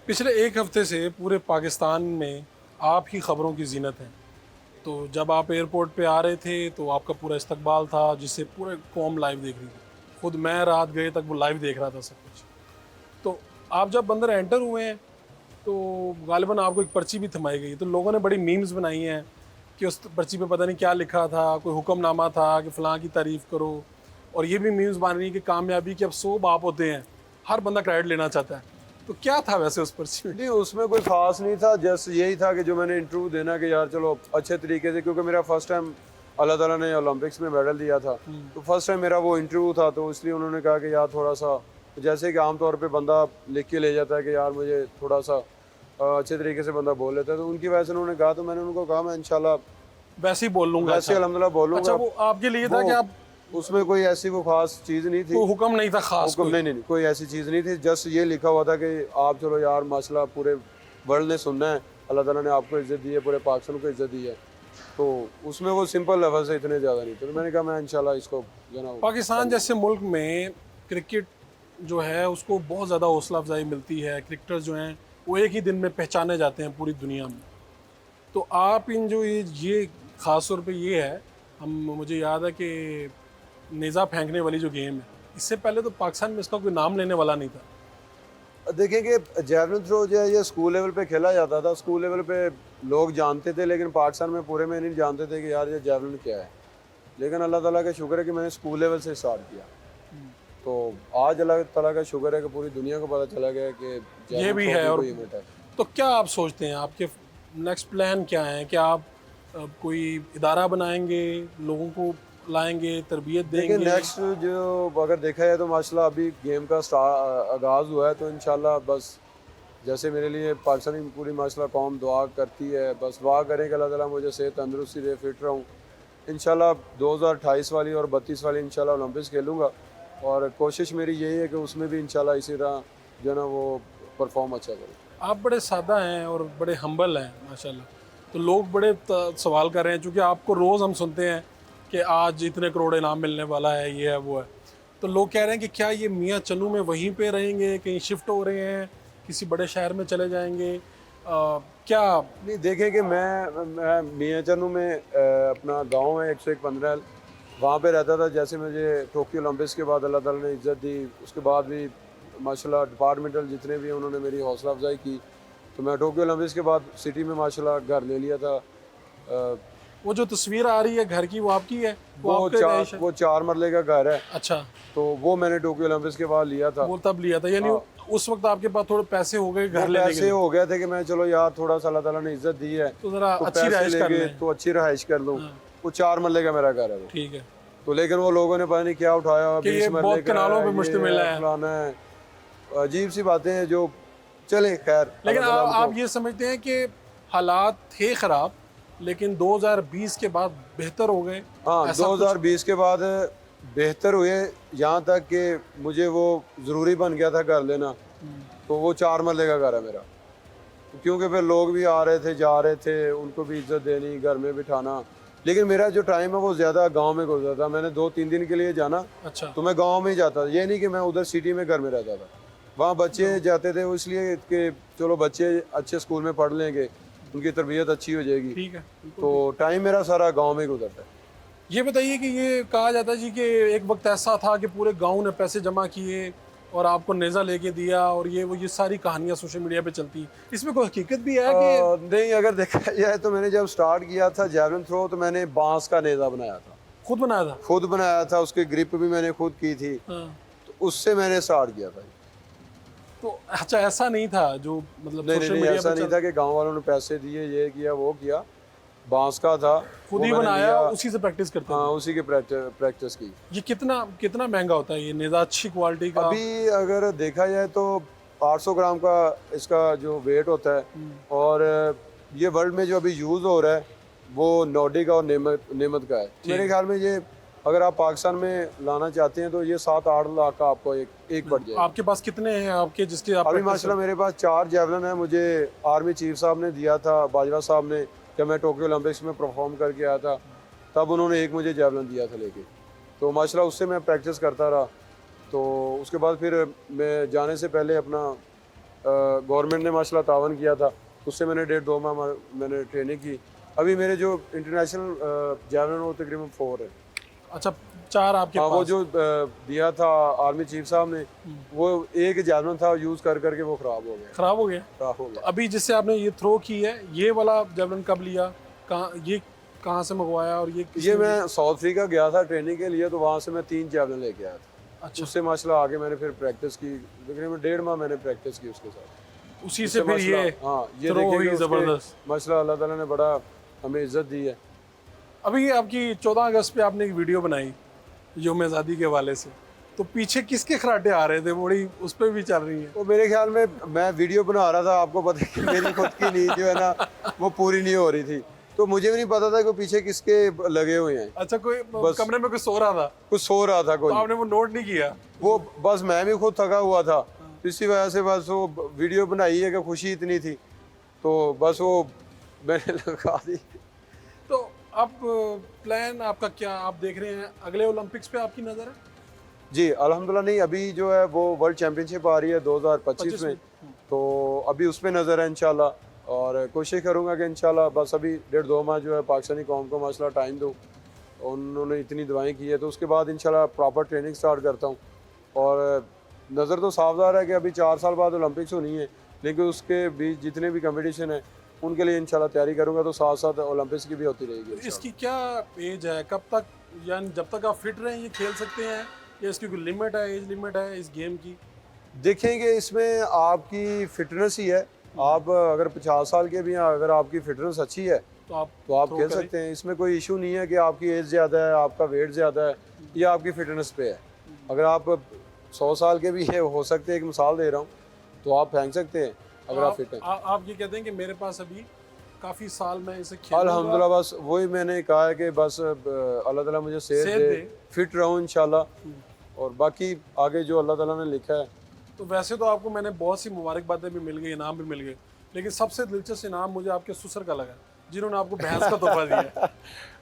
पिछले एक हफ्ते से पूरे पाकिस्तान में आप ही खबरों की जीनत हैं। तो जब आप एयरपोर्ट पे आ रहे थे तो आपका पूरा इस्तकबाल था, जिससे पूरे कौम लाइव देख रही थी। खुद मैं रात गए तक वो लाइव देख रहा था सब कुछ। तो आप जब अंदर एंटर हुए हैं तो गालिबन आपको एक पर्ची भी थमाई गई। तो लोगों ने बड़ी मीम्स बनाई हैं कि उस पर्ची पे पता नहीं क्या लिखा था, कोई हुक्मनामा था कि फ़लाँ की तारीफ़ करो। और ये भी मीम्स बन रही है कि कामयाबी के अब 100 बाप होते हैं, हर बंदा क्रेडिट लेना चाहता है। तो क्या था वैसे उस पर्ची में? नहीं, उसमें कोई ख़ास नहीं था, जस्ट यही था कि जो मैंने इंटरव्यू देना कि यार चलो अच्छे तरीके से, क्योंकि मेरा फर्स्ट टाइम अल्लाह ताला ने ओलंपिक्स में मेडल दिया था, तो फर्स्ट टाइम मेरा वो इंटरव्यू था, तो इसलिए उन्होंने कहा कि यार थोड़ा सा, जैसे कि आमतौर पे बंदा लिख के ले जाता है कि यार मुझे थोड़ा सा अच्छे तरीके से बंदा बोल लेता है, तो उनकी वजह से उन्होंने कहा, तो मैंने उनको कहा मैं इंशाल्लाह वैसे ही बोल लूँगा। वैसे अच्छा, अल्हम्दुलिल्लाह अच्छा बोलूँगा। वो आपके लिए था कि आप, उसमें कोई ऐसी वो खास चीज़ नहीं थी, कोई हुक्म नहीं था ख़ास हुक्म कोई? नहीं, कोई ऐसी चीज़ नहीं थी, जस्ट ये लिखा हुआ था कि आप चलो यार मसला पूरे वर्ल्ड ने सुनना है, अल्लाह ताला ने आपको इज़्ज़त दी है, पूरे पाकिस्तान को इज़्ज़त दी है, तो उसमें वो सिंपल लफ्ज़ है, इतने ज़्यादा नहीं थे। तो मैंने कहा मैं इंशाल्लाह इसको जो ना पाकिस्तान जैसे मुल्क में क्रिकेट जो है उसको बहुत ज़्यादा हौसला अफजाई मिलती है। क्रिकेटर्स जो हैं वो एक ही दिन में पहचाने जाते हैं पूरी दुनिया में। तो आप इन जो ये ख़ास तौर पे ये है, हम मुझे याद है कि नेज़ा फेंकने वाली जो गेम है, इससे पहले तो पाकिस्तान में इसका कोई नाम लेने वाला नहीं था। देखें कि जैवलिन थ्रो जो है ये स्कूल लेवल पे खेला जाता था, स्कूल लेवल पे लोग जानते थे, लेकिन पाकिस्तान में पूरे में नहीं जानते थे कि यार ये जैवलिन क्या है। लेकिन अल्लाह ताला का शुक्र है कि मैंने स्कूल लेवल से स्टार्ट किया, तो आज अल्लाह ताला का शुक्र है कि पूरी दुनिया को पता चला गया कि ये जैवलिन भी थ्रो है। की और कोई इवेंट है। तो क्या आप सोचते हैं, आपके नेक्स्ट प्लान क्या है? क्या आप कोई इदारा बनाएंगे, लोगों को लाएंगे, तरबियत देखिए देंगे? नेक्स्ट जो अगर देखा जाए तो माशाल्लाह अभी गेम का आगाज़ हुआ है, तो इंशाल्लाह बस जैसे मेरे लिए पाकिस्तानी पूरी माशाल्लाह कौम दुआ करती है, बस दुआ करें कि अल्लाह ताला मुझे सेहत तंदुरुस्ती दे, फिट रहूँ। इंशाल्लाह 2028 वाली और 32 वाली इंशाल्लाह ओलंपिक्स खेलूँगा, और कोशिश मेरी यही है कि उसमें भी इंशाल्लाह इसी तरह जो है ना वो परफॉर्म अच्छा करूँ। आप बड़े सादा हैं और बड़े हम्बल हैं माशाल्लाह। तो लोग बड़े सवाल कर रहे हैं, चूँकि आपको रोज़ हम सुनते हैं कि आज इतने करोड़ इनाम मिलने वाला है, ये है वो है। तो लोग कह रहे हैं कि क्या ये मियाँ चन्नू में वहीं पे रहेंगे, कहीं शिफ्ट हो रहे हैं, किसी बड़े शहर में चले जाएंगे? क्या? नहीं, देखें कि मैं मियाँ चन्नू में अपना गांव है 101 वहाँ पे रहता था। जैसे मुझे टोक्यो ओलंपिक्स के बाद अल्लाह ताला ने इज़्ज़त दी, उसके बाद भी माशाल्लाह डिपार्टमेंटल जितने भी हैं उन्होंने मेरी हौसला अफजाई की, तो मैं टोक्यो ओलंपिक्स के बाद सिटी में माशाल्लाह घर ले लिया था। वो जो तस्वीर आ रही है घर की, वो आपकी है? वो आपके रहायश है? वो 4 मरले का घर है, अच्छा, तो वो मैंने टोक्यो ओलंपिक्स के बाद लिया था। वो तब लिया था, यानी हाँ। उस वक्त आपके पास थोड़े पैसे हो गए वो घर लेने के पैसे लिए, हो गए थे कि मैं चलो यार थोड़ा सा अल्लाह ताला ने इज़्ज़त दी है, तो ज़रा तो अच्छी पैसे रहायश कर लेके लें। तो अच्छी रहाइश कर लूँ। हाँ। वो 4 मरले का मेरा घर है वो। ठीक है तो लेकिन वो लोगों ने पता नहीं क्या उठाया, कि 20 ये मरले बहुत का कनालों पे है, मुश्तमिल ये है। फलाना है, अजीब सी बातें हैं जो चले खैर। लेकिन अल्लाह ताला आप उनको ये समझते हैं कि हालात थे ख़राब, लेकिन 2020 के बाद बेहतर हो गए? हाँ, ऐसा कुछ? 2020 के बाद बेहतर हुए, यहाँ तक कि मुझे वो ज़रूरी बन गया था घर लेना, तो वो 4 मरले का घर है मेरा, क्योंकि फिर लोग भी आ रहे थे जा रहे थे, उनको भी इज्जत देनी, घर में बिठाना। लेकिन मेरा जो टाइम है वो ज़्यादा गांव में गुजरता था। मैंने 2-3 दिन के लिए जाना अच्छा, तो मैं गांव में ही जाता था, ये नहीं कि मैं उधर सिटी में घर में रहता था। वहाँ बच्चे जाते थे, वो इसलिए कि चलो बच्चे अच्छे स्कूल में पढ़ लेंगे, उनकी तरबियत अच्छी हो जाएगी, ठीक है। तो टाइम मेरा सारा गाँव में ही गुजरता है। ये बताइए कि ये कहा जाता है जी कि एक वक्त ऐसा था कि पूरे गांव ने पैसे जमा किए और आपको नेज़ा लेके दिया, और ये सारी कहानियां सोशल मीडिया पे चलती हैं। इसमें कोई हकीकत भी है कि नहीं, अगर देखा जाए तो मैंने जब स्टार्ट किया था जैवलिन थ्रो, तो मैंने बांस का नेज़ा बनाया था, खुद बनाया था? खुद बनाया था, उसकी ग्रिप भी मैंने खुद की थी, हाँ। तो उससे मैंने स्टार्ट किया था। तो अच्छा, ऐसा नहीं था जो मतलब नहीं सोशल नहीं नहीं, मीडिया ऐसा पे नहीं था कि गांव वालों ने पैसे दिए, ये किया वो किया। बांस का था, खुद वो ही मैंने बनाया, लिया। उसी से प्रैक्टिस करते हाँ, थे? उसी की प्रैक्टिस की। ये कितना कितना महंगा होता है ये नेज़ा, अच्छी क्वालिटी का? अभी अगर देखा जाए तो 800 ग्राम का इसका जो वेट होता है, और ये वर्ल्ड में जो अभी यूज़ हो रहा है वो नॉर्डिक और नेमत का है। मेरे ख्याल में ये अगर आप पाकिस्तान में लाना चाहते हैं तो ये 7-8 लाख का आपको एक पड़ जाएगा। आपके पास कितने हैं आपके जिसके आप अभी practice माशाल्लाह मेरे पास 4 जैवलिन है, मुझे आर्मी चीफ साहब ने दिया था, बाजवा साहब ने, जब मैं टोक्यो ओलंपिक्स में परफॉर्म करके आया था, तब उन्होंने एक मुझे जैवलिन दिया था लेके, तो माशाल्लाह उससे मैं प्रैक्टिस करता रहा। तो उसके बाद फिर मैं जाने से पहले अपना गवर्नमेंट ने माशाल्लाह तावन किया था, उससे मैंने 1.5-2 माह मैंने ट्रेनिंग की। अभी मेरे जो इंटरनेशनल जैवलिन वो तकरीबन 4 है। अच्छा, 4 आपके हाँ, वो पास। जो दिया था आर्मी चीफ साहब ने, वो एक जैवलिन था, यूज़ कर करके वो ख़राब हो गया। खराब हो गया। ख़राब हो गया। अभी जिससे आपने ये थ्रो की है, ये वाला जैवलिन कब लिया, कहाँ से मंगवाया, और ये मैं साउथ अफ्रीका गया था ट्रेनिंग के लिए, तो वहाँ से मैं 3 जैवलिन लेके आया था। अच्छा, उससे माशाल्लाह आगे मैंने फिर प्रैक्टिस की, तकरीबन 1.5 माह मैंने प्रैक्टिस की उसके साथ। उसी से फिर ये हाँ, ये थ्रो देखिए हुई कि उसके ज़बरदस्त। माशाल्लाह अल्लाह ताला ने बड़ा हमें इज्जत दी है। अभी आपकी 14 अगस्त पे आपने एक वीडियो बनाई यौम आज़ादी के हवाले से, तो पीछे किसके खराटे आ रहे थे, बड़ी उस पर भी चल रही है। तो मेरे ख्याल में मैं वीडियो बना रहा था, आपको पता है कि मेरी खुद की नींद जो है ना वो पूरी नहीं हो रही थी, तो मुझे भी नहीं पता था कि पीछे किसके लगे हुए हैं। अच्छा, कोई कमरे में कोई सो रहा था, कुछ सो रहा था तो कोई, आपने वो नोट नहीं किया। वो बस मैं भी खुद थका हुआ था, तो इसी वजह से बस वो वीडियो बनाई है कि खुशी इतनी थी, तो बस वो मैंने लगा दी। तो अब प्लान आपका क्या, आप देख रहे हैं अगले ओलंपिक्स पे आपकी नज़र है? जी अल्हम्दुलिल्लाह, नहीं अभी जो है वो वर्ल्ड चैम्पियनशिप आ रही है 2025 में, तो अभी उस पर नज़र है इंशाल्लाह, और कोशिश करूँगा कि इंशाल्लाह बस अभी 1.5-2 माह जो है पाकिस्तानी कौम को माशाल्लाह टाइम दूँ। उन्होंने इतनी दवाएं की है, तो उसके बाद इंशाल्लाह प्रॉपर ट्रेनिंग स्टार्ट करता हूँ। और नज़र तो साफदार है कि अभी 4 साल बाद ओलंपिक्स होनी है, लेकिन उसके बीच जितने भी कंपटीशन है उनके लिए इंशाल्लाह तैयारी करूँगा, तो साथ साथ ओलंपिक्स की भी होती रहेगी इंशाल्लाह। इसकी क्या एज है, कब तक, यानी जब तक आप फिट रहें ये खेल सकते हैं, या इसकी कोई लिमिट है, एज लिमिट है इस गेम की? देखेंगे, इसमें आपकी फिटनेस ही है। आप अगर 50 साल के भी हैं, अगर आपकी फिटनेस अच्छी है तो आप तो आप throw खेल करें। सकते हैं। इसमें कोई इशू नहीं है कि आपकी एज ज़्यादा है, आपका वेट ज़्यादा है, या आपकी फिटनेस पे है। अगर आप 100 साल के भी है, हो सकते हैं, एक मिसाल दे रहा हूँ, तो आप फेंक सकते हैं अगर आप फिट हैं। आप ये कहते हैं कि मेरे पास अभी काफ़ी साल में इसे खेलूंगा। अल्हम्दुलिल्लाह, बस वही मैंने कहा है कि बस अल्लाह ताला मुझे सेहत सेहत दे, दे। फिट रहूँ इंशाल्लाह, और बाकी आगे जो अल्लाह ताला ने लिखा है। तो वैसे तो आपको मैंने बहुत सी मुबारकबादें भी मिल गई, इनाम भी मिल गए, लेकिन सबसे दिलचस्प इनाम मुझे आपके ससुर का लगा, जिन्होंने आपको भैंस का तोहफा दिया।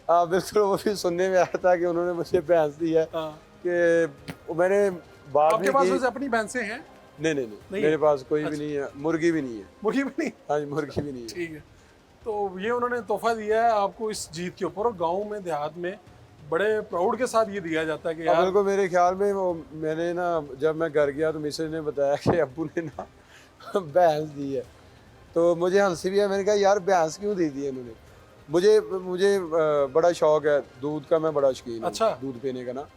हाँ बिल्कुल, वो भी सुनने में आया था कि उन्होंने मुझे भैंस दी है, हाँ। कि मैंने बात आपके नहीं पास की। वैसे अपनी भैंसें हैं? नहीं, नहीं मेरे है? पास कोई भी नहीं है, मुर्गी भी नहीं है। मुर्गी भी नहीं? हाँ जी, मुर्गी भी नहीं है। ठीक है। तो ये उन्होंने तोहफा दिया है आपको इस जीत के ऊपर, और गाँव में देहात में बड़े प्राउड के साथ ये दिया जाता है कि अब यार। बिल्कुल, मेरे ख्याल में वो मैंने ना, जब मैं घर गया तो मिसेज ने बताया कि अब्बू ने ना भैंस दी है, तो मुझे हंसी भी है। मैंने कहा यार भैंस क्यों दे दी है इन्होंने। मुझे बड़ा शौक है दूध का, मैं बड़ा शौकीन हूँ अच्छा। दूध पीने का ना,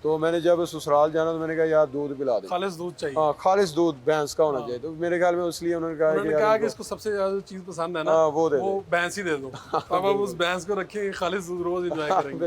तो मैंने जब ससुराल जाना तो मैंने कहा यार दूध पिला दे। खालिस दूध चाहिए। हाँ, खालिस दूध भैंस का होना चाहिए, तो मेरे ख्याल में इसलिए उन्होंने कहा उन्होंने कि कहा यार कि इसको सबसे ज्यादा चीज पसंद है ना, हाँ, वो दे वो भैंस ही दे दो। अब आप उस भैंस को रखिए, खालिस दूध रोज एंजॉय करेंगे।